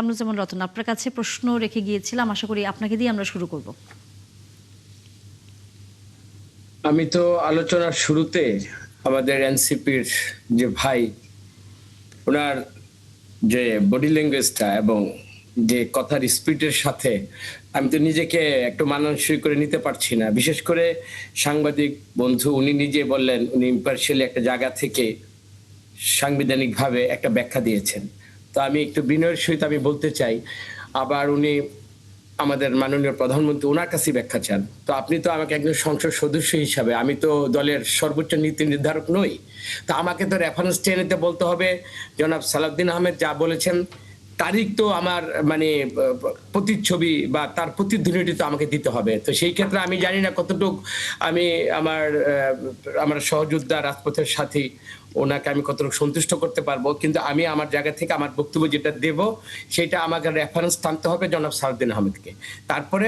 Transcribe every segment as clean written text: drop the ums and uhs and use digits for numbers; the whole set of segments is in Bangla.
কামরুজ্জামান রতন, আপনার কাছে প্রশ্ন রেখে গিয়েছিলাম, আশা করি আপনাকে দিয়ে আমরা শুরু করব। আমি তো আলোচনার শুরুতে আমাদের এনসিপির যে ভাই, ওনার যে বডি ল্যাঙ্গুয়েজটা এবং যে কথার স্পিডের সাথে আমি তো নিজেকে একটু মানানসই করে নিতে পারছি না। বিশেষ করে সাংবাদিক বন্ধু উনি নিজে বললেন উনি ইম্পার্শিয়ালি একটা জায়গা থেকে সাংবিধানিকভাবে একটা ব্যাখ্যা দিয়েছেন। তো আমি একটু বিনয়ের সহিত আমি বলতে চাই, আবার উনি আমাদের মাননীয় প্রধানমন্ত্রী ওনার কাছে ব্যাখ্যা চান। তো আপনি তো আমাকে একজন সংসদ সদস্য হিসাবে, আমি তো দলের সর্বোচ্চ নীতি নির্ধারক নই, তো আমাকে তো রেফারেন্স টেনেতে বলতে হবে জনাব সালাউদ্দিন আহমেদ যা বলেছেন তারিখ তো আমার মানে প্রতিচ্ছবি বা তার প্রতিধ্বনিটি তো আমাকে দিতে হবে। তো সেই ক্ষেত্রে আমি জানি না কতটুকু আমি আমার সহযোদ্ধা রাজপথের সাথী ওনাকে আমি কতটুকু সন্তুষ্ট করতে পারবো, কিন্তু আমি আমার জায়গা থেকে আমার বক্তব্য যেটা দেব সেটা আমাকে রেফারেন্স টানতে হবে জনাব সালাউদ্দিন আহমেদকে। তারপরে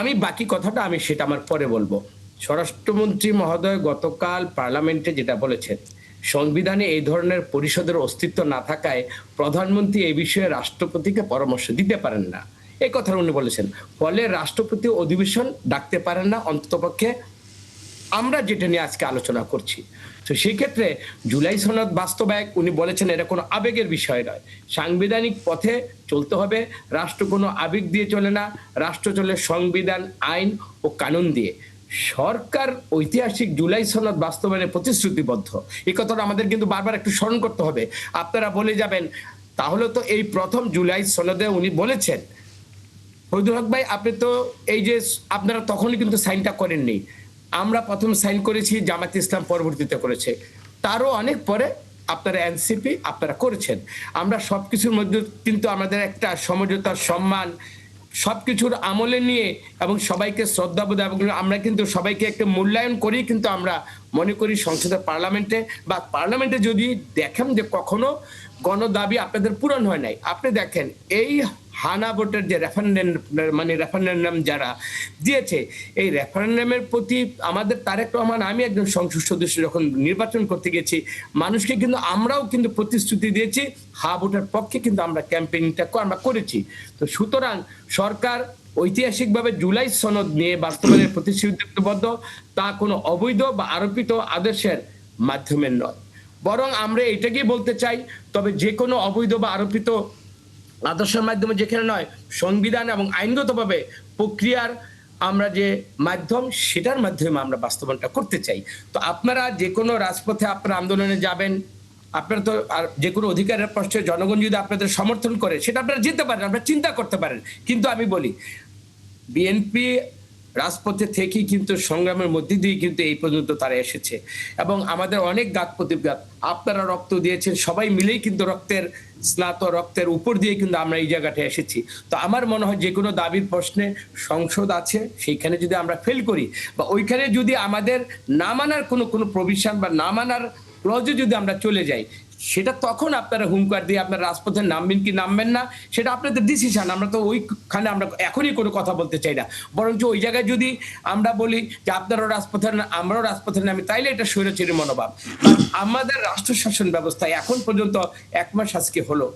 আমি বাকি কথাটা আমি সেটা আমার পরে বলবো। স্বরাষ্ট্রমন্ত্রী মহোদয় গতকাল পার্লামেন্টে যেটা বলেছেন, সংবিধানে এই ধরনের পরিষদের অস্তিত্ব না থাকায় প্রধানমন্ত্রী এই বিষয়ে রাষ্ট্রপতিকে পরামর্শ দিতে পারেন না, এই কথা উনি বলেছেন। ফলে রাষ্ট্রপতি অধিবেশন ডাকতে পারেন না, অন্ততপক্ষে আমরা যেটা নিয়ে আজকে আলোচনা করছি। তো সেই ক্ষেত্রে জুলাই সনদ বাস্তবায়ক উনি বলেছেন এটা কোনো আবেগের বিষয় নয়, সাংবিধানিক পথে চলতে হবে। রাষ্ট্র কোনো আবেগ দিয়ে চলে না, রাষ্ট্র চলে সংবিধান, আইন ও কানুন দিয়ে। সরকার ঐতিহাসিক জুলাই সনদ বাস্তবায়নে প্রতিশ্রুতিবদ্ধ, এই কথাটা আমাদের কিন্তু বারবার একটু স্মরণ করতে হবে। আপনারা বলে যাবেন তাহলে তো এই প্রথম জুলাই সনদে উনি বলেছেন। ফজলুল হক ভাই, আপনি তো এই যে আপনারা তখনই কিন্তু সাইনটা করেননি, আমরা প্রথম সাইন করেছি, জামাত ইসলাম পরবর্তীতে করেছে, তারও অনেক পরে আপনারা এনসিপি আপনারা করেছেন। আমরা সবকিছুর মধ্যে কিন্তু আমাদের একটা সমঝোতা, সম্মান, সবকিছুর আমলে নিয়ে এবং সবাইকে শ্রদ্ধাবোধ এবং আমরা কিন্তু সবাইকে একটা মূল্যায়ন করি, কিন্তু আমরা মনে করি সংসদের পার্লামেন্টে বা পার্লামেন্টে যদি দেখেন যে কখনো গণদাবি আপনাদের পূরণ হয় নাই। আপনি দেখেন এই হানা ভোটের যে রেফারেন্ডাম যারা দিয়েছে, এই রেফারেন্ডামের প্রতি আমাদের তারেক রহমান, আমি একজন সংসদ সদস্য যখন নির্বাচন করতে গেছি, মানুষকে কিন্তু আমরাও কিন্তু প্রতিশ্রুতি দিয়েছি, হা ভোটের পক্ষে কিন্তু আমরা ক্যাম্পেইনটা আমরা করেছি। তো সুতরাং সরকার ঐতিহাসিকভাবে জুলাই সনদ নিয়ে বাস্তবায়নের প্রতিশ্রুতিবদ্ধ, তা কোনো অবৈধ বা আরোপিত আদেশের মাধ্যমে নয়, বরং আমরা এটাকেই বলতে চাই, তবে যে কোনো অবৈধ বা আরোপিত আদর্শের মাধ্যমে যেখানে নয়, সংবিধান এবং আইনগতভাবে প্রক্রিয়ার আমরা যে মাধ্যম সেটার মাধ্যমে আমরা বাস্তবায়নটা করতে চাই। তো আপনারা যে কোনো রাজপথে আপনারা আন্দোলনে যাবেন, আপনারা তো আর যে কোনো অধিকারের প্রশ্নে জনগণ যদি আপনাদের সমর্থন করে সেটা আপনারা যেতে পারেন, আপনারা চিন্তা করতে পারেন। কিন্তু আমি বলি বিএনপি রাজপথে থেকেই কিন্তু সংগ্রামের মধ্যে দিয়ে কিন্তু এই পর্যন্ত তারা এসেছে এবং আমাদের অনেক ঘাত প্রতিঘাত, আপনারা রক্ত দিয়েছেন, সবাই মিলেই কিন্তু রক্তের স্নাত রক্তের উপর দিয়ে কিন্তু আমরা এই জায়গাটা এসেছি। তো আমার মনে হয় যে কোনো দাবির প্রশ্নে সংসদ আছে, সেইখানে যদি আমরা ফেল করি বা ওইখানে যদি আমাদের না মানার কোনো প্রভিশন বা না মানার ক্লজে যদি আমরা চলে যাই, সেটা তখন আপনারা হুঙ্কার দিয়ে আপনারা রাজপথে নামবেন কি নামবেন না সেটা আপনাদের ডিসিশন। আমরা তো ওইখানে আমরা এখনই কোনো কথা বলতে চাই না, বরঞ্চ ওই জায়গায় যদি আমরা বলি যে আপনারাও রাজপথের না আমরাও রাজপথের নামি, তাইলে এটা স্বৈরাচারী মনোভাব। আমাদের রাষ্ট্র শাসন ব্যবস্থা এখন পর্যন্ত 1 মাস আজকে হলো,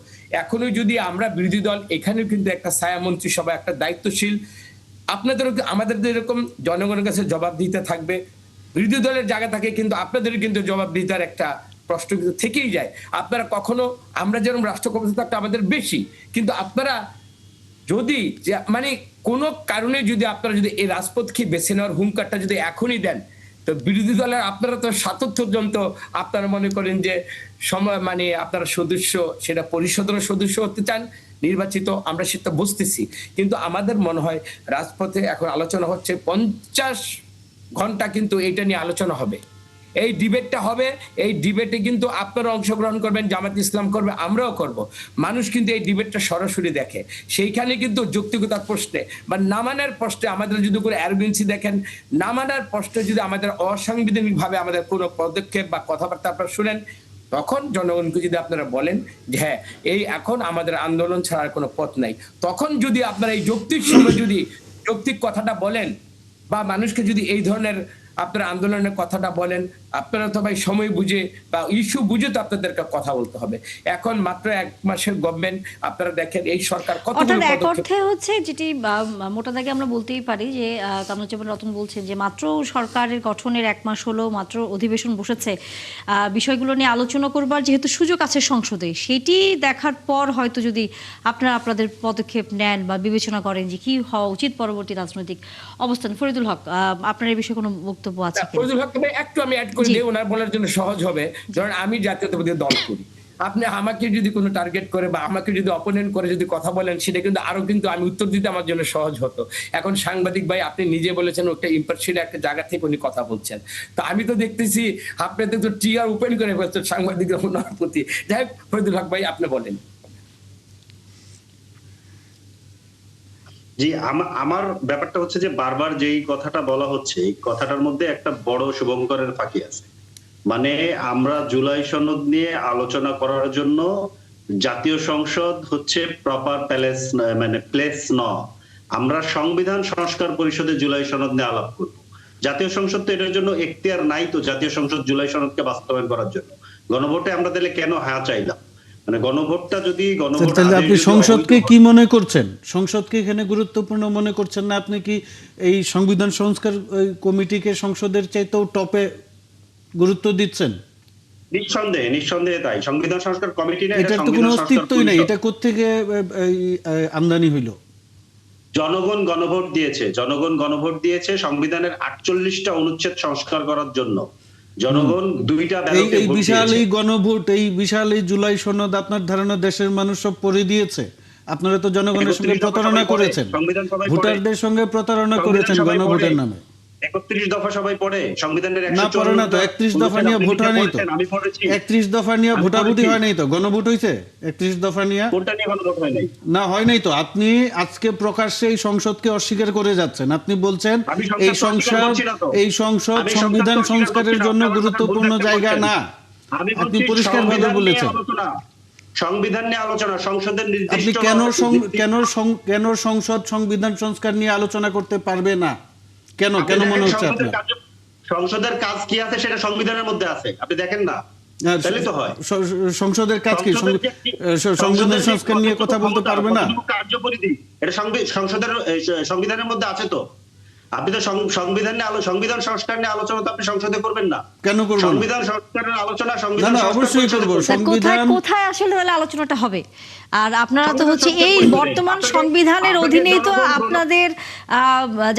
এখনো যদি আমরা বিরোধী দল, এখানেও কিন্তু একটা ছায়া মন্ত্রিসভা, একটা দায়িত্বশীল, আপনাদেরও আমাদের যেরকম জনগণের কাছে জবাব দিতে থাকবে, বিরোধী দলের জায়গা থাকে কিন্তু আপনাদেরও কিন্তু জবাব দিতে একটা প্রশ্ন কিন্তু থেকেই যায়। আপনারা কখনো, আমরা যেরকম রাষ্ট্র ক্ষমতা থাকতে আমাদের বেশি, কিন্তু আপনারা যদি মানে কোনো কারণে যদি আপনারা যদি এই রাজপথকে বেছে নেওয়ার হুঙ্কারটা যদি এখনই দেন, তো বিরোধী দলের আপনারা তো ৭৭ জন, তো আপনারা মনে করেন যে সময় মানে আপনারা সদস্য, সেটা পরিষদের সদস্য হতে চান নির্বাচিত, আমরা সেটা বুঝতেছি, কিন্তু আমাদের মনে হয় রাজপথে এখন আলোচনা হচ্ছে 50 ঘন্টা কিন্তু এটা নিয়ে আলোচনা হবে, এই ডিবেটটা হবে। এই ডিবেটে কিন্তু আপনারা অংশগ্রহণ করবেন, জামাত ইসলাম করবে, আমরাও করব। মানুষ কিন্তু এই ডিবেটটা সরাসরি দেখে, সেইখানে কিন্তু যৌক্তিকতার প্রশ্নে বা না মানার প্রশ্নে আমাদের যদি করে অ্যারোগেন্সি দেখেন, না মানার প্রশ্নে যদি আমাদের অসাংবিধানিকভাবে আমাদের কোনো পদক্ষেপ বা কথাবার্তা আপনারা শুনেন, তখন জনগণকে যদি আপনারা বলেন যে হ্যাঁ এই এখন আমাদের আন্দোলন ছাড়ার কোনো পথ নাই, তখন যদি আপনারা এই যৌক্তিক সময় যদি যৌক্তিক কথাটা বলেন বা মানুষকে যদি এই ধরনের আপনারা আন্দোলনের কথাটা বলেন, আপনারা তো ভাই সময় বুঝে বা ইস্যু বুঝে তো আপনাদেরকে কথা বলতে হবে। এখন মাত্র 1 মাসের গভর্নমেন্ট, আপনারা দেখেন এই সরকার অর্থাৎ কতগুলো এক পদক্ষেপ। অর্থে হচ্ছে যেটি মোটা দাগে আমরা বলতেই পারি যে কামরুজ্জামান রতন বলছেন যে মাত্র সরকারের গঠনের 1 মাস হলো, মাত্র অধিবেশন বসেছে, বিষয়গুলো নিয়ে আলোচনা করবার যেহেতু সুযোগ আছে সংসদে, সেটি দেখার পর হয়তো যদি আপনারা আপনাদের পদক্ষেপ নেন বা বিবেচনা করেন যে কি হওয়া উচিত পরবর্তী রাজনৈতিক অবস্থান। ফরিদুল হক, আপনার এই বিষয়ে কোনো বক্তব্য আছে কিনা? ফজলুল হক ভাই একটু আমি অ্যাড করে জি। দিই, ওনার বলার জন্য সহজ হবে। ধরেন আমি জাতীয়তাবাদী দল করি, আপনি আমাকে যদি কোনো টার্গেট করে বা আমাকে যদি অপোনেন্ট করে যদি কথা বলেন, সেটা কিন্তু আরো কিন্তু আমি উত্তর দিতে আমার জন্য সহজ হতো। এখন সাংবাদিক ভাই আপনি নিজে বলেছেন ওটা ইম্পার্শিয়াল একটা জায়গা থেকে উনি কথা বলছেন, তো আমি তো দেখতেছি আপনি তো টিআর ওপেন করে ফেলছেন সাংবাদিকরা ওনার প্রতি। যাই হোক, ফরিদুল হক ভাই আপনি বলেন। জি, আমার ব্যাপারটা হচ্ছে যে বারবার যেই কথাটা বলা হচ্ছে, এই কথাটার মধ্যে একটা বড় শুভঙ্করের ফাঁকি আছে। মানে আমরা জুলাই সনদ নিয়ে আলোচনা করার জন্য জাতীয় সংসদ হচ্ছে প্রপার প্যালেস, মানে প্লেস নয়। আমরা সংবিধান সংস্কার পরিষদে জুলাই সনদ নিয়ে আলাপ করব। জাতীয় সংসদ তো এটার জন্য এখতিয়ার নাই, তো জাতীয় সংসদ জুলাই সনদকে বাস্তবায়ন করার জন্য গণভোটে আমরা তাহলে কেন হ্যাঁ চাইলাম? মানে গণভোটটা যদি গণভোট তাহলে আদেশ আপনি যদি সংসদকে অবৈধ কি মনে করছেন? সংসদকে এখানে গুরুত্বপূর্ণ মনে করছেন না? আপনি কি এই সংবিধান সংস্কার কমিটিকে সংসদের চাইতেও টপে গুরুত্ব দিচ্ছেন? নিঃসন্দেহে নিঃসন্দেহে তাই। সংবিধান সংস্কার কমিটি না, এটা এটার তো সংবিধান কোনো সংস্কার অস্তিত্বই নাই। পরিষদ। এটা কোত্থেকে আমদানি হইল? জনগণ গণভোট দিয়েছে, জনগণ গণভোট দিয়েছে সংবিধানের 48টা অনুচ্ছেদ সংস্কার করার জন্য। জনগণ 2টা এই ব্যালটে এই ভোট বিশাল দিয়েছে। এই গণভোট, এই বিশাল এই জুলাই সনদ আপনার ধারণা দেশের মানুষ সব পড়ে দিয়েছে? আপনারা তো জনগণের সঙ্গে 31 দফা প্রতারণা সবাই পড়ে, করেছেন, সংবিধান সবাই পড়ে, ভোটারদের সঙ্গে প্রতারণা সংবিধান করেছেন সবাই গণভোটের পড়ে। নামে। 31 দফা সবাই পড়ে, সংবিধানের না পড়ে না তো। 154 31 দফা নিয়ে আপনি ভোট হয় নাই তো। পড়েছেন, আমি পড়েছি। 31 দফা নিয়ে আমি ভোটাভুটি পড়েছি। হয় নাই তো, গণভোট হয়েছে 31 দফা নিয়ে? কোনটা নিয়ে গণভোট হয় নাই? না, হয় নাই তো। আপনি আজকে প্রকাশ্যে এই সংসদকে অস্বীকার করে যাচ্ছেন। আপনি বলছেন আমি এই সংসদকে অস্বীকার সংসদ করছি না তো। এই সংসদ আমি সংবিধান সংসদকে অস্বীকার সংস্কারের করছি না, জন্য আপনি আমার কথা গুরুত্বপূর্ণ ভুল ব্যাখ্যা জায়গা করছেন। না। আমি আপনি বলছি পরিষ্কারভাবে সংবিধান নিয়ে বলেছেন। আলোচনা, সংবিধান নিয়ে আলোচনা, সংসদের আপনি নির্দিষ্ট কেন সংসদ সংবিধান সংস্কার নিয়ে আলোচনা করতে পারবে না? কেন কেন মনে হচ্ছে আপনার? সংসদের কাজ কি আছে সেটা সংবিধানের মধ্যে আছে, আপনি দেখেন না? তাহলে তো হয়। সংসদের কাজ কি? সংবিধান সংস্কার নিয়ে কথা বলতে পারবে না? কার্যপরিধি এটা সংসদের সংবিধানের মধ্যে আছে তো। আপনি তো সংবিধান সংস্কার নিয়ে আলোচনা তো আপনি সংসদে করবেন না। কেন করব না? সংবিধান সংস্কারের আলোচনা না সংবিধান না, অবশ্যই করব। কোথায় সংবিধান কোথায় আসলে হলে আলোচনাটা হবে? আর আপনারা তো সংবিধান হচ্ছে সংস্কার এই করবেন। বর্তমান আপনাকে- সংবিধানের আপনাকে অধীনেই তো জনগণ আপনাদের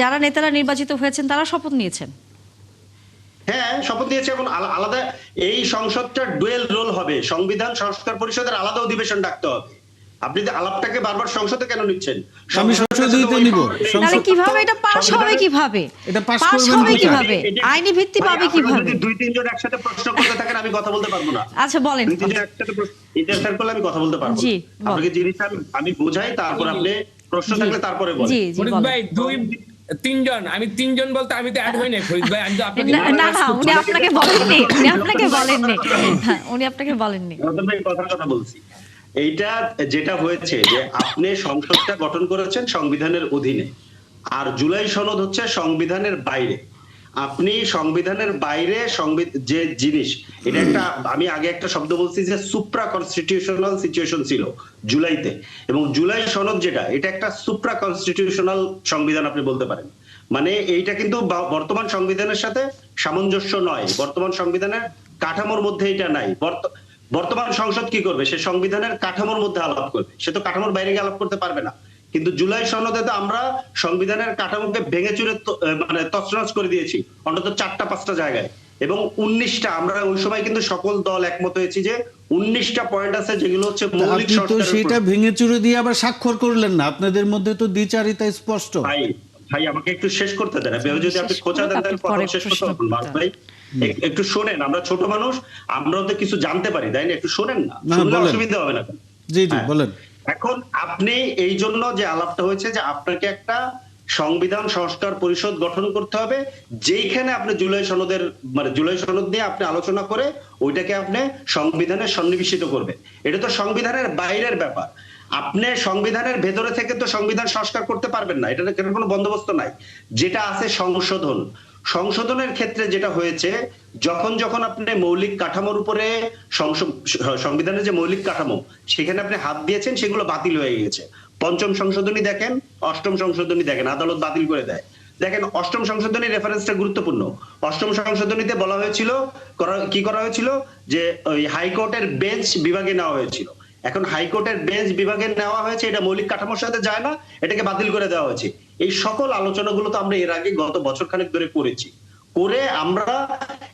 যারা নেতারা নির্বাচিত হয়েছেন তারা শপথ নিয়েছেন। হ্যাঁ, শপথ নিয়েছে। এখন আলাদা এই সংসদটার ডুয়েল রোল হবে, সংবিধান সংস্কার পরিষদের আলাদা অধিবেশন ডাকতে হবে। আপনি যে আলাপটাকে বারবার সংসদে কেন নিচ্ছেন? আমি সংসদেই নিব। তাহলে কিভাবে এটা পাস হবে? কিভাবে এটা পাস পাস করবেন হবে? কোথায়? কিভাবে আইনি ভিত্তি পাবে? কিভাবে? যদি 2-3 জন একসাথে প্রশ্ন করতে থাকেন আমি কথা বলতে পারবো না। আচ্ছা বলেন। 2-3 জন একসাথে ইন্টারফেয়ার করলে আমি কথা বলতে পারবো না। জি, আপনাকে জিনিসটা আমি বোঝাই, তারপর আপনি প্রশ্ন থাকলে তারপরে বলেন। জি জি ফরিদ বলেন। ভাই 2-3 জন, আমি 3 জন বলতে আমি তো অ্যাড হই নাই ফরিদ ভাই, আমি তো আপনাকে না না না, উনি আপনাকে বলেননি, উনি আপনাকে বলেননি। হ্যাঁ, উনি আপনাকে বলেননি। রতন ভাই কথা বলছি। এইটা যেটা হয়েছে যে আপনি সংসদটা গঠন করেছেন সংবিধানের অধীনে, আর জুলাই সনদ হচ্ছে সংবিধানের বাইরে। আপনি সংবিধানের বাইরে যে জিনিস, এটা একটা, আমি আগে একটা শব্দ বলছি যে সুপ্রা কনস্টিটিউশনাল সিচুয়েশন ছিল জুলাইতে, এবং জুলাই সনদ যেটা, এটা একটা সুপ্রা কনস্টিটিউশনাল সংবিধান আপনি বলতে পারেন। মানে এইটা কিন্তু বর্তমান সংবিধানের সাথে সামঞ্জস্য নয়, বর্তমান সংবিধানের কাঠামোর মধ্যে এটা নাই। বর্তমান সংসদ কি করবে? সে সংবিধানের কাঠামোর মধ্যে আলাপ করবে, সে তো কাঠামোর বাইরে গিয়ে আলাপ করতে পারবে না। কিন্তু জুলাই সনদে তো আমরা সংবিধানের কাঠামোকে ভেঙে চুরে মানে তছনছ করে দিয়েছি অন্তত 4-5টা জায়গায়, এবং 19টা, আমরা ওই সময় কিন্তু সকল দল একমত হয়েছি যে 19টা পয়েন্ট আছে যেগুলো হচ্ছে মৌলিক আপনি তো সংস্কারের সেটা উপর। ভেঙে চুরে দিয়ে আবার স্বাক্ষর করলেন না। আপনাদের মধ্যে তো দ্বিচারিতা স্পষ্ট। ভাই আমাকে একটু শেষ করতে দেন। যদি আপনি খোঁচা দেন তাহলে কথা শেষ করতে হবে না ভাই। একটু শোনেন, আমরা ছোট মানুষ, আমরাও তো কিছু জানতে পারি, তাই না? একটু শোনেন না, শুনলে অসুবিধা হবে না। জি জি বলেন। এখন আপনি এই জন্য যে আলাপটা হয়েছে যে আপনাকে একটা সংবিধান সংস্কার পরিষদ গঠন করতে হবে, যেইখানে আপনি জুলাই সনদের মানে জুলাই সনদ নিয়ে আপনি আলোচনা করে ওইটাকে আপনি সংবিধানে সন্নিবেশিত করবেন। এটা তো সংবিধানের বাইরের ব্যাপার। আপনি সংবিধানের ভেতরে থেকে তো সংবিধান সংস্কার করতে পারবেন না, এটা কোনো বন্দোবস্ত নাই। যেটা আছে সংশোধন, সংশোধনের ক্ষেত্রে যেটা হয়েছে, যখন যখন আপনি মৌলিক কাঠামোর উপরে সংবিধানের যে মৌলিক কাঠামো সেখানে আপনি হাত দিয়েছেন, সেগুলো বাতিল হয়ে গেছে। পঞ্চম সংশোধনী দেখেন, অষ্টম সংশোধনী দেখেন, আদালত বাতিল করে দেয়। দেখেন অষ্টম সংশোধনীর রেফারেন্সটা গুরুত্বপূর্ণ। অষ্টম সংশোধনীতে বলা হয়েছিল, কি করা হয়েছিল, যে ওই হাইকোর্টের বেঞ্চ বিভাগে নেওয়া হয়েছিল। এখন হাইকোর্টের বেঞ্চ বিভাগে নেওয়া হয়েছে, এটা মৌলিক কাঠামোর সাথে যায় না, এটাকে বাতিল করে দেওয়া হয়েছে। এই সকল আলোচনাগুলো তো আমরা এর আগে গত বছর খানেক ধরে করেছি। করে আমরা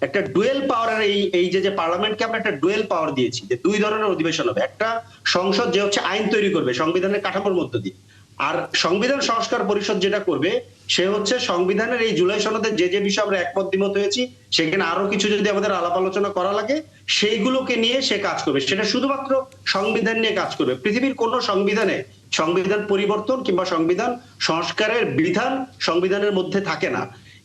একটা ডুয়েল পাওয়ারের এই যে পার্লামেন্টকে আমরা একটা ডুয়েল পাওয়ার দিয়েছি, যে দুই ধরনের অধিবেশন হবে। একটা সংসদ যে হচ্ছে আইন তৈরি করবে সংবিধানের কাঠামোর মধ্য দিয়ে, আর সংবিধান সংস্কার পরিষদ যেটা করবে সে হচ্ছে সংবিধানের এই জুলাই সনদে যে যে বিষয়ে আমরা একমত দ্বিমত হয়েছি, সেখানে আরো কিছু যদি আমাদের আলাপ আলোচনা করা লাগে সেইগুলোকে নিয়ে সে কাজ করবে। সেটা শুধুমাত্র সংবিধান নিয়ে কাজ করবে। পৃথিবীর কোন সংবিধানে সংবিধান পরিবর্তন কিংবা সংবিধান সংস্কারের বিধান সংবিধানের মধ্যে থাকে না।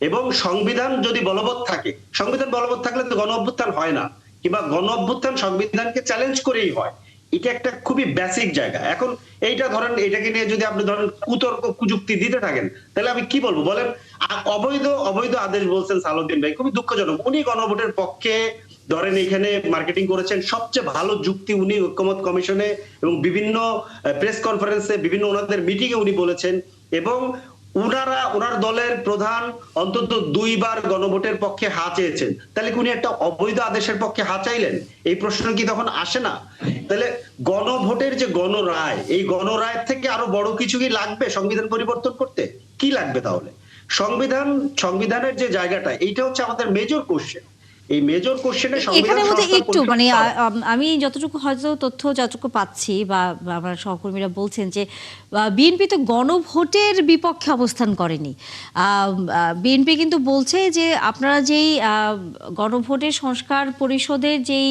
এবং সংবিধান যদি বলবৎ থাকে, সংবিধান বলবৎ থাকলে তো গণ অভ্যুত্থান হয় না, কিংবা গণ অভ্যুত্থান সংবিধানকে চ্যালেঞ্জ করেই হয়। এটা একটা খুবই বেসিক জায়গা। এখন এইটা ধরেন, এটাকে নিয়ে যদি আপনি ধরেন কুতর্ক কুযুক্তি দিতে থাকেন, তাহলে আমি কি বলবো বলেন? অবৈধ আদেশ বলছেন সালাউদ্দিন ভাই, খুবই দুঃখজনক। উনি গণভোটের পক্ষে ধরেন এখানে মার্কেটিং করেছেন, সবচেয়ে ভালো যুক্তি উনি ঐক্যমত কমিশনে এবং বিভিন্ন প্রেস কনফারেন্সে, বিভিন্ন ওনাদের মিটিং এ উনি বলেছেন। এবং ওনার দলের প্রধান অন্তত 2 বার গণভোটের পক্ষে হা চেয়েছেন। তাহলে কি উনি একটা অবৈধ আদেশের পক্ষে হা চাইলেন? এই প্রশ্ন কি তখন আসে না? তাহলে গণভোটের যে গণরায়, এই গণরায় থেকে আরো বড় কিছু কি লাগবে সংবিধান পরিবর্তন করতে? কি লাগবে তাহলে? সংবিধানের যে জায়গাটা, এইটা হচ্ছে আমাদের মেজর কোশ্চেন। এই মেজর কোশ্চেনে এখানের মধ্যে একটু মানে আমি যতটুকু হয়তো তথ্য যতটুকু পাচ্ছি বা আমার সহকর্মীরা বলছেন যে বিএনপি তো গণভোটের বিপক্ষে অবস্থান করেনি। বিএনপি কিন্তু বলছে যে আপনারা যেই গণভোটের সংস্কার পরিষদের যেই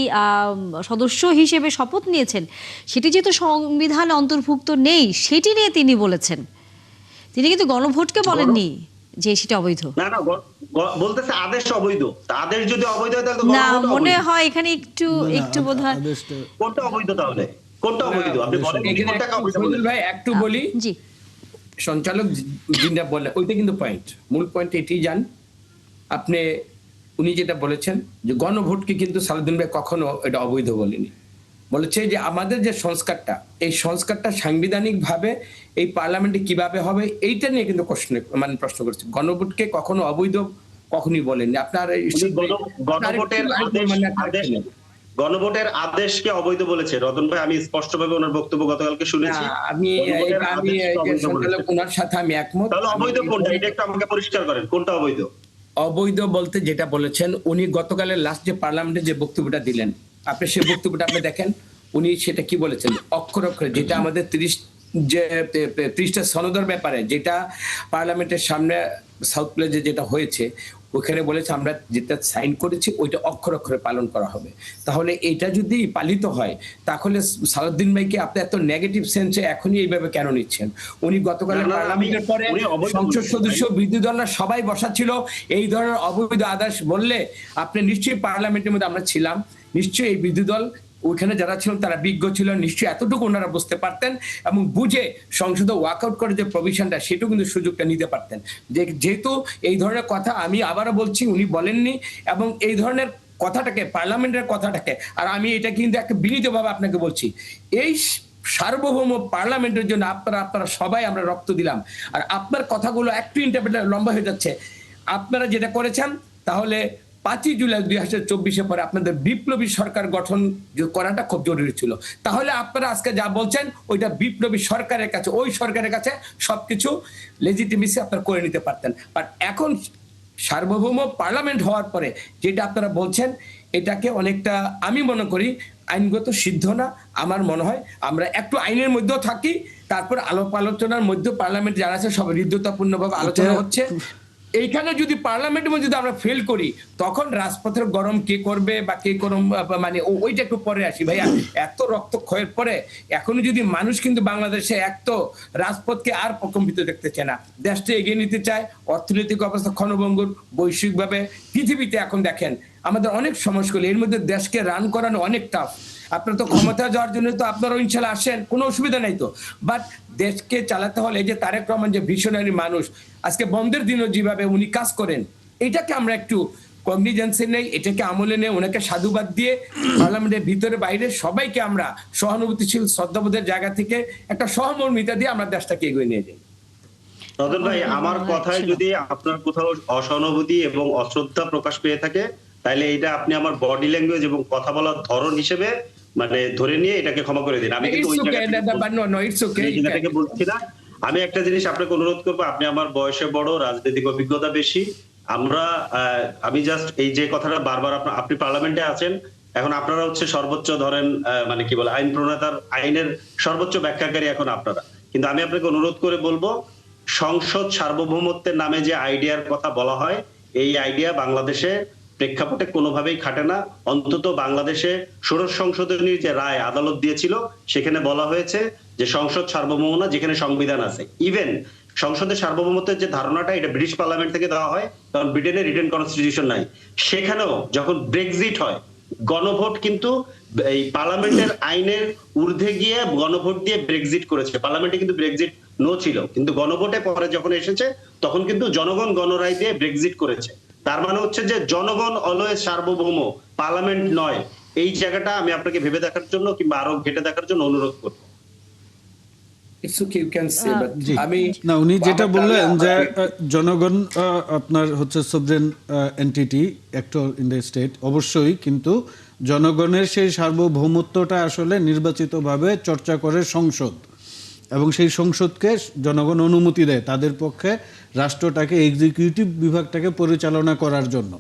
সদস্য হিসেবে শপথ নিয়েছেন, সেটি যেহেতু সংবিধানে অন্তর্ভুক্ত নেই, সেটি নিয়ে তিনি বলেছেন। তিনি কিন্তু গণভোটকে বলেননি যে সেটা অবৈধ। না না, বলতেছে আদেশ অবৈধ। আদেশ যদি অবৈধ হয় তাহলে না, মনে হয় এখানে একটু বোধহয় কোনটা অবৈধ তাহলে? কোনটা অবৈধ আপনি বলেন? কোনটাকে অবৈধ বলেন? ভাই একটু বলি, জি সঞ্চালক যিনি বলে ওইটা কিন্তু পয়েন্ট, মূল পয়েন্ট এটি জান আপনি। উনি যেটা বলেছেন যে গণভোটকে কিন্তু সালাউদ্দিন ভাই কখনো এটা অবৈধ বলেনি। বলেছে যে আমাদের যে সংস্কারটা, এই সংস্কারটা সাংবিধানিক ভাবে এই পার্লামেন্টে কিভাবে হবে এইটা নিয়ে কিন্তু প্রশ্ন করছে। গণভোটকে কখনো অবৈধ কখনোই বলেননি। আপনার গণভোটের আদেশকে অবৈধ বলেছে রতন ভাই। আমি স্পষ্টভাবে ওনার বক্তব্য গতকালকে শুনেছি। আমি ওনার সাথে আমি একমত। তাহলে অবৈধ কোনটা, এটা একটু আমাকে পরিষ্কার করেন, কোনটা অবৈধ? অবৈধ বলতে যেটা বলেছেন, উনি গতকালের লাস্ট যে পার্লামেন্টে যে বক্তব্যটা দিলেন, আপনি সেই বক্তব্যটা আপনি দেখেন, উনি সেটা কি বলেছেন অক্ষর অক্ষরে, যেটা আমাদের 30টা সনদের ব্যাপারে, যেটা পার্লামেন্টের সামনে সাউথ প্লেজে যেটা হয়েছে, ওখানে বলেছে আমরা যেটা সাইন করেছি ওইটা অক্ষর অক্ষরে পালন করা হবে। তাহলে এটা যদি পালিত হয়, তাহলে সালাউদ্দিন ভাইকে আপনি এত নেগেটিভ সেন্সে এখনই এইভাবে কেন নিচ্ছেন? উনি গতকাল পার্লামেন্টের পরে সংসদ সদস্য, বিরোধী দলরা সবাই বসা ছিল। এই ধরনের অবৈধ আদেশ বললে আপনি নিশ্চয়ই পার্লামেন্টের মধ্যে আমরা ছিলাম, নিশ্চয়ই এই বিরোধী দল ওইখানে যারা ছিলেন তারা বিজ্ঞ ছিল, নিশ্চয়ই এতটুকু ওনারা বুঝতে পারতেন এবং বুঝে সংসদে ওয়াকআউট করে যে প্রভিশনটা, সেটাও কিন্তু সুযোগটা নিতে পারতেন। যেহেতু এই ধরনের কথা আমি আবারও বলছি উনি বলেননি, এবং এই ধরনের কথাটাকে, পার্লামেন্টের কথাটাকে, আর আমি এটা কিন্তু একটা বিনীতভাবে আপনাকে বলছি, এই সার্বভৌম পার্লামেন্টের জন্য আপনারা সবাই আমরা রক্ত দিলাম। আর আপনার কথাগুলো একটু ইন্টারপ্রেটার লম্বা হয়ে যাচ্ছে। আপনারা যেটা করেছেন, তাহলে 5ই জুলাই 2024 পরে আপনাদের বিপ্লবী সরকার গঠন করাটা খুব জরুরি ছিল। তাহলে আপনারা আজকে যা বলছেন ওইটা বিপ্লবী সরকারের কাছে, ওই সরকারের কাছে সবকিছু লেজিটিমেসি আপনারা করে নিতে পারতেন। বাট এখন সার্বভৌম পার্লামেন্ট হওয়ার পরে যেটা আপনারা বলছেন, এটাকে অনেকটা আমি মনে করি আইনগত সিদ্ধ না। আমার মনে হয় আমরা একটু আইনের মধ্যেও থাকি, তারপর আলোচনার মধ্যে পার্লামেন্ট যারা আছে সব হৃদ্যতাপূর্ণভাবে আলোচনা হচ্ছে। এইখানে যদি পার্লামেন্টের মধ্যে যদি আমরা ফেল করি, তখন রাজপথের গরম কে করবে বা কে গরম, মানে ওইটা একটু পরে আসি ভাইয়া। এত রক্তক্ষয়ের পরে এখনো যদি মানুষ কিন্তু বাংলাদেশে এত রাজপথকে আর প্রকম্পিত দেখতে চায় না, দেশটা এগিয়ে নিতে চায়, অর্থনৈতিক অবস্থা ক্ষণভঙ্গুর, বৈশ্বিকভাবে পৃথিবীতে এখন দেখেন আমাদের অনেক সমস্যা, এর মধ্যে দেশকে রান করানো অনেক টাফ। আপনার তো ক্ষমতা যাওয়ার জন্য তো আপনারা ইনশাল্লাহ আসেন, কোনো অসুবিধা নাই তো, বাট দেশকে চালাতে হলে এই যে তারেক রহমান যে ভিশনারি মানুষ, আজকে বন্ধের দিনও যেভাবে উনি কাজ করেন, এটাকে আমরা একটু কগনিজেন্সে নেই, এটাকে আমলে নেই, ওনাকে সাধুবাদ দিয়ে পার্লামেন্টের ভিতরে বাইরে সবাইকে আমরা সহানুভূতিশীল শ্রদ্ধাবোধের জায়গা থেকে একটা সহমর্মিতা দিয়ে আমরা দেশটাকে এগিয়ে নিয়ে যাই। রতন ভাই, আমার কথায় যদি আপনার কোথাও অসহানুভূতি এবং অশ্রদ্ধা প্রকাশ পেয়ে থাকে, তাহলে এটা আপনি আমার বডি ল্যাঙ্গুয়েজ এবং কথা বলার ধরন হিসেবে মানে ধরে নিয়ে এটাকে ক্ষমা করে দিন। আমি কিন্তু ওই জায়গাটাকে বলছি না। আমি একটা জিনিস আপনাকে অনুরোধ করবো, আপনি আমার বয়সে বড়, রাজনৈতিক অভিজ্ঞতা বেশি। আমি জাস্ট এই যে কথাটা বারবার আপনি পার্লামেন্টে আছেন, এখন আপনারা হচ্ছে সর্বোচ্চ ধরেন মানে কি বলে আইন প্রণেতার, আইনের সর্বোচ্চ ব্যাখ্যাকারী এখন আপনারা। কিন্তু আমি আপনাকে অনুরোধ করে বলবো, সংসদ সার্বভৌমত্বের নামে যে আইডিয়ার কথা বলা হয়, এই আইডিয়া বাংলাদেশে প্রেক্ষাপটে কোনোভাবেই খাটে না। অন্তত বাংলাদেশে ষোড়শ সংশোধনীর যে রায় আদালত দিয়েছিল, সেখানে বলা হয়েছে যে সংসদ সার্বভৌম না, যেখানে সংবিধান আছে। ইভেন সংসদের সার্বভৌমত্বের যে ধারণাটা, এটা ব্রিটিশ পার্লামেন্ট থেকে দেওয়া হয়, কারণ ব্রিটেনের রিটেন কনস্টিটিউশন নাই। সেখানেও যখন ব্রেক্সিট হয়, গণভোট কিন্তু এই পার্লামেন্টের আইনের ঊর্ধ্বে গিয়ে গণভোট দিয়ে ব্রেক্সিট করেছে। পার্লামেন্টে কিন্তু ব্রেক্সিট নো ছিল, কিন্তু গণভোটে পরে যখন এসেছে তখন কিন্তু জনগণ গণরায় দিয়ে ব্রেক্সিট করেছে। তার মানে হচ্ছে যে জনগণ অলওয়েজ সার্বভৌম, পার্লামেন্ট নয়। এই জায়গাটা আমি আপনাকে ভেবে দেখার জন্য কিংবা আরো ঘেটে দেখার জন্য অনুরোধ করব। না, উনি যেটা বললেন যে জনগণ আপনার হচ্ছে sovereign entity, actor in the state, অবশ্যই, কিন্তু জনগণের সেই সার্বভৌমত্বটা আসলে নির্বাচিতভাবে চর্চা করে সংসদ, এবং সেই সংসদকে জনগণ অনুমতি দেয় তাদের পক্ষে রাষ্ট্রটাকে, এক্সিকিউটিভ বিভাগটাকে পরিচালনা করার জন্য।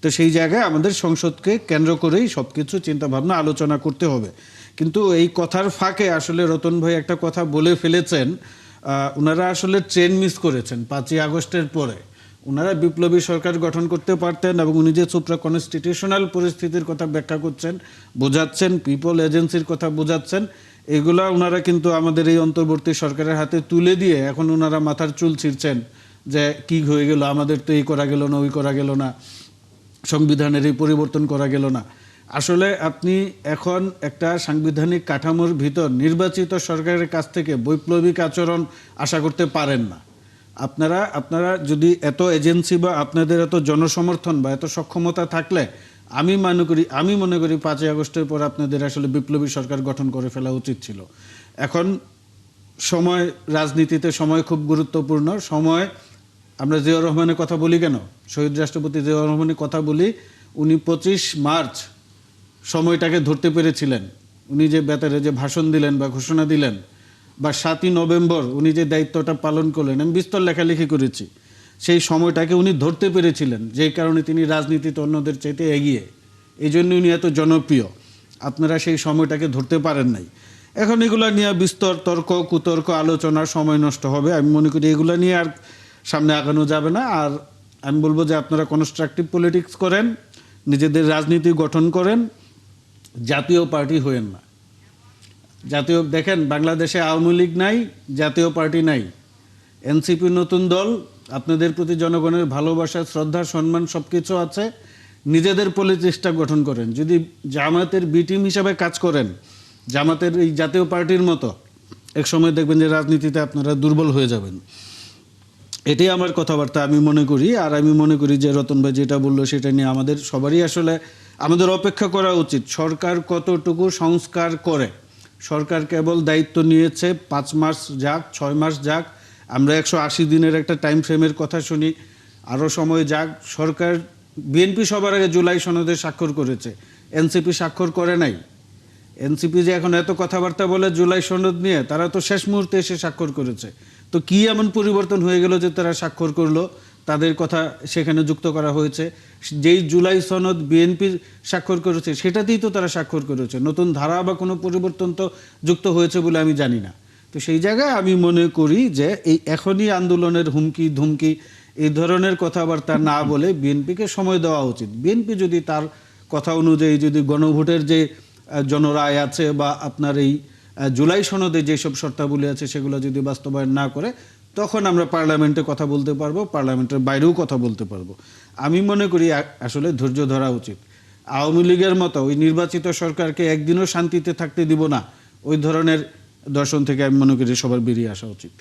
তো সেই জায়গায় আমাদের সংসদকে কেন্দ্র করেই সবকিছু চিন্তাভাবনা আলোচনা করতে হবে। কিন্তু এই কথার ফাঁকে আসলে রতন ভাই একটা কথা বলে ফেলেছেন, ওনারা আসলে ট্রেন মিস করেছেন 5ই আগস্টের পরে। ওনারা বিপ্লবী সরকার গঠন করতে পারতেন, এবং উনি যে সুপ্রা কনস্টিটিউশনাল পরিস্থিতির কথা ব্যাখ্যা করছেন, বোঝাচ্ছেন, পিপল এজেন্সির কথা বোঝাচ্ছেন, এগুলা ওনারা কিন্তু আমাদের এই অন্তর্বর্তী সরকারের হাতে তুলে দিয়ে এখন ওনারা মাথার চুল ছিঁড়ছেন যে কি হয়ে গেল, আমাদের তো এই করা গেল না, ওই করা গেল না, সংবিধানের এই পরিবর্তন করা গেল না। আসলে আপনি এখন একটা সাংবিধানিক কাঠামোর ভিতর নির্বাচিত সরকারের কাছ থেকে বৈপ্লবিক আচরণ আশা করতে পারেন না। আপনারা যদি এত এজেন্সি বা আপনাদের এত জনসমর্থন বা এত সক্ষমতা থাকলে আমি মনে করি 5ই আগস্টের পর আপনাদের আসলে বিপ্লবী সরকার গঠন করে ফেলা উচিত ছিল। এখন সময়, রাজনীতিতে সময় খুব গুরুত্বপূর্ণ। সময়, আমরা জিয়াউর রহমানের কথা বলি কেন, শহীদ রাষ্ট্রপতি জিয়াউর রহমানের কথা বলি, উনি 25 মার্চ সময়টাকে ধরতে পেরেছিলেন। উনি যে বেতারে যে ভাষণ দিলেন বা ঘোষণা দিলেন, বা 7ই নভেম্বর উনি যে দায়িত্বটা পালন করলেন, আমি বিস্তর লেখালেখি করেছি, সেই সময়টাকে উনি ধরতে পেরেছিলেন, যেই কারণে তিনি রাজনীতিতে অন্যদের চাইতে এগিয়ে, এই জন্য উনি এত জনপ্রিয়। আপনারা সেই সময়টাকে ধরতে পারেন নাই। এখন এগুলা নিয়ে বিস্তর তর্ক কুতর্ক আলোচনার সময় নষ্ট হবে। আমি মনে করি এগুলা নিয়ে আর সামনে আগানো যাবে না। আর আমি বলবো যে আপনারা কনস্ট্রাকটিভ পলিটিক্স করেন, নিজেদের রাজনীতি গঠন করেন, জাতীয় পার্টি হয়েন না। দেখেন বাংলাদেশে আওয়ামী লীগ নাই, জাতীয় পার্টি নাই, এনসিপি নতুন দল, আপনাদের প্রতি জনগণের ভালোবাসা, শ্রদ্ধা, সম্মান সব কিছু আছে। নিজেদের পলিটিক্সটা গঠন করেন। যদি জামাতের বি টিম হিসাবে কাজ করেন, জামাতের এই জাতীয় পার্টির মতো, এক সময় দেখবেন যে রাজনীতিতে আপনারা দুর্বল হয়ে যাবেন। এটাই আমার কথাবার্তা আমি মনে করি। আর আমি মনে করি যে রতন ভাই যেটা বললো সেটা নিয়ে আমাদের সবারই আসলে আমাদের অপেক্ষা করা উচিত। সরকার কতটুকু সংস্কার করে, সরকার কেবল দায়িত্ব নিয়েছে 5 মাস যাক, 6 মাস যাক, আমরা 180 দিনের একটা টাইম ফ্রেমের কথা শুনি, আরও সময় যাক। সরকার, বিএনপি সবার আগে জুলাই সনদে স্বাক্ষর করেছে, এনসিপি স্বাক্ষর করে নাই। এনসিপি যে এখন এত কথাবার্তা বলে জুলাই সনদ নিয়ে, তারা তো শেষ মুহূর্তে এসে স্বাক্ষর করেছে। তো কি এমন পরিবর্তন হয়ে গেল যে তারা স্বাক্ষর করলো, তাদের কথা সেখানে যুক্ত করা হয়েছে? যেই জুলাই সনদ বিএনপি স্বাক্ষর করেছে সেটাতেই তো তারা স্বাক্ষর করেছে, নতুন ধারা বা কোনো পরিবর্তন তো যুক্ত হয়েছে বলে আমি জানি না। তো সেই জায়গায় আমি মনে করি যে এই এখনই আন্দোলনের হুমকি ধুমকি এই ধরনের কথাবার্তা না বলে বিএনপিকে সময় দেওয়া উচিত। বিএনপি যদি তার কথা অনুযায়ী যদি গণভোটের যে জনরায় আছে বা আপনার এই জুলাই সনদে যেসব শর্তাবলী আছে সেগুলো যদি বাস্তবায়ন না করে, তখন আমরা পার্লামেন্টে কথা বলতে পারবো, পার্লামেন্টের বাইরেও কথা বলতে পারবো। আমি মনে করি আসলে ধৈর্য ধরা উচিত। আওয়ামী লীগের মতো ওই নির্বাচিত সরকারকে একদিনও শান্তিতে থাকতে দিব না, ওই ধরনের দর্শন থেকে আমি মনে করি সবার বেরিয়ে আসা উচিত।